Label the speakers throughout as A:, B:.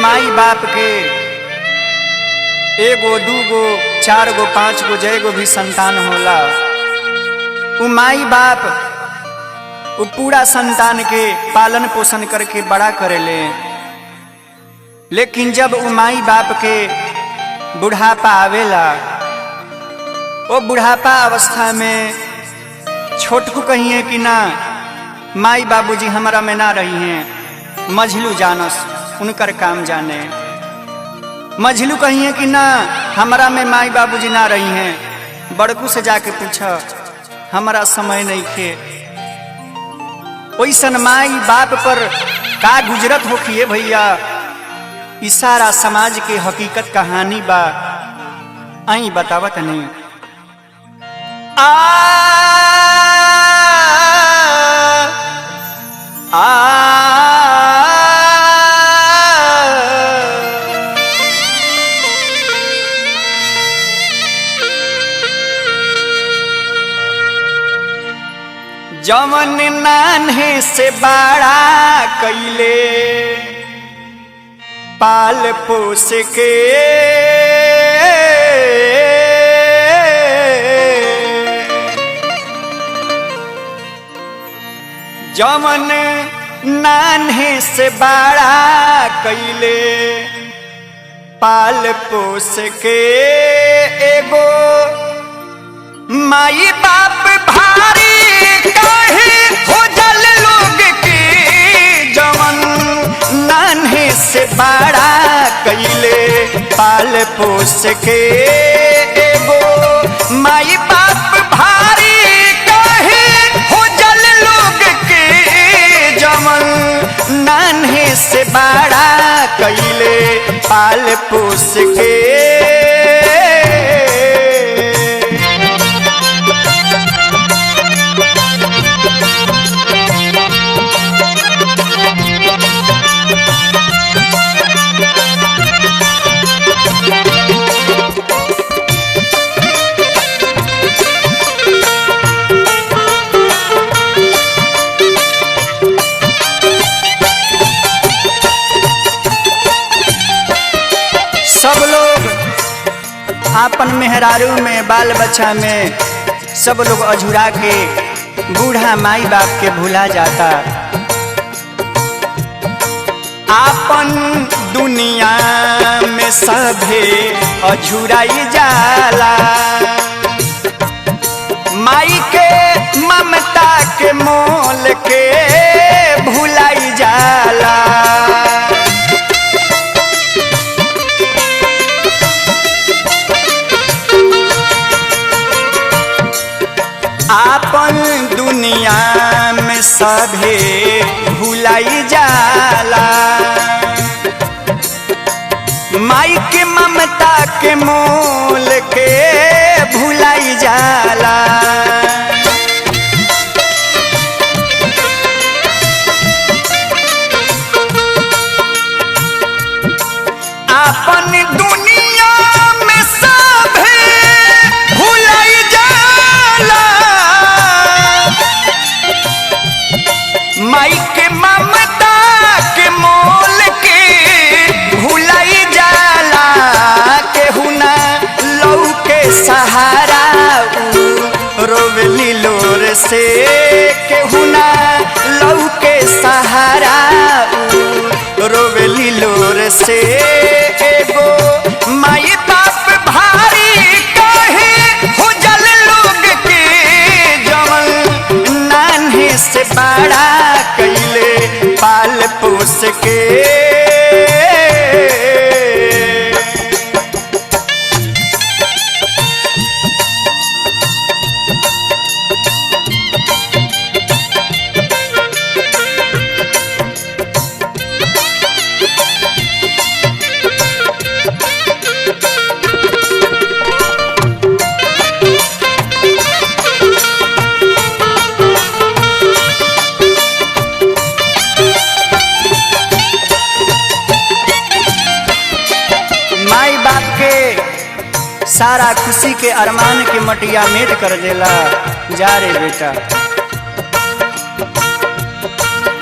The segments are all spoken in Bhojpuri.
A: माई बाप के एगो दूगो चार गो पांच गो जय गो भी संतान होला। उ माई बाप उ पूरा संतान के पालन पोषण करके बड़ा करेले, लेकिन जब उ माई बाप के बुढ़ापा आवेला, वो बुढ़ापा अवस्था में छोटकू कहिए कि ना माई बाबूजी हमारा में ना रही हैं, मझलू जानस उनकर काम जाने। मझलू कहिए कि ना हमारा में माई बाबूजी ना रही हैं, बड़कू से जाके पूछा हमारा समय नहीं खे। ओइसन माई बाप पर का गुजरत होखिए भैया, ई सारा समाज के हकीकत कहानी बा, आई बतावत नहीं। जवन नान्हे से बड़ा कइले पाल पोस के, जवन नान्हे से बड़ा कइले पाल पोस के, एगो माई बाप भारी काहे हो जल लोग के, जवन नान्हे से बड़ा कइले पाल पोस के, एगो माई बाप भारी काहे हो जल लोग के, जवन नान्हे से बड़ा कइले पाल पोस के। सब लोग आपन मेहरारू में बाल बच्चा में सब लोग अझुरा के बूढ़ा माई बाप के भुला जाता। आपन दुनिया में सभे अझुराई जाला, माई के ममता के मोल के भुलाई जाला। आपन दुनिया में सभे भुलाई जाला, माई के ममता के मोल के भुलाई जाला। आपन दुनिया में सभे भुलाई जाला, माई के ममता के मोल के भुलाई जाला। केहू ना लऊ के सहारा रोवेली लोर से, केहू ना लऊ के सहारा रोवेली लोर से, एगो माई बाप भारी काहे हो जल लोग के, जवन नान्हे से बड़ा कइले पाल पोस के। सारा खुशी के अरमान के मटिया मेट कर देला। जा रे बेटा,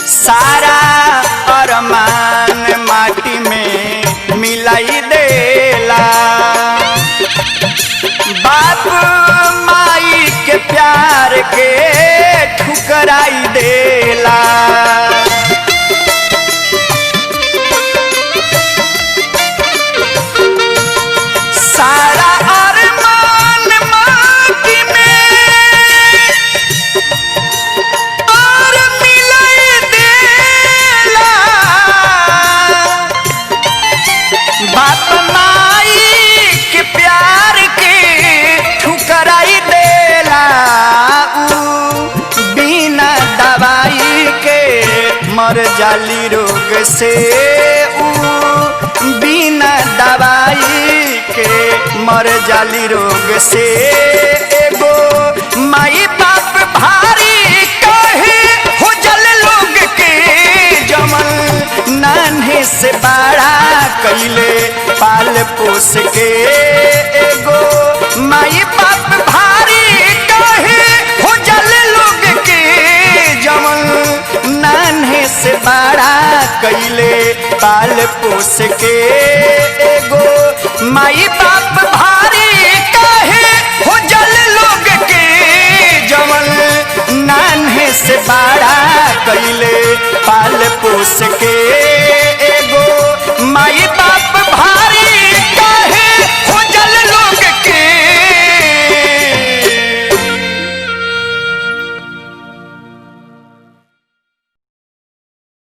A: सारा अरमान माटी में खिलाई देला। बाप माई के प्यार के ठुकराई देला। सारा अरमान माटी में और मिलाई देला। बाप माई के प्यार के ठुकराई देला। बिना दवाई के मर जाली रोग से। बिना दवाई के मर जाली रोग से। एगो माई बाप भारी कहे हो जल लोग के जमल नान्हे से बड़ा कैले पाल पोस के। एगो माई बाप भारी कहे हो जल लोग के जमल नान्हे से बड़ा कैले पाल पोस के। एगो माई बाप भारी कहे हो जल लोग के जमल नान्हे से बड़ा कैले पाल पोस के।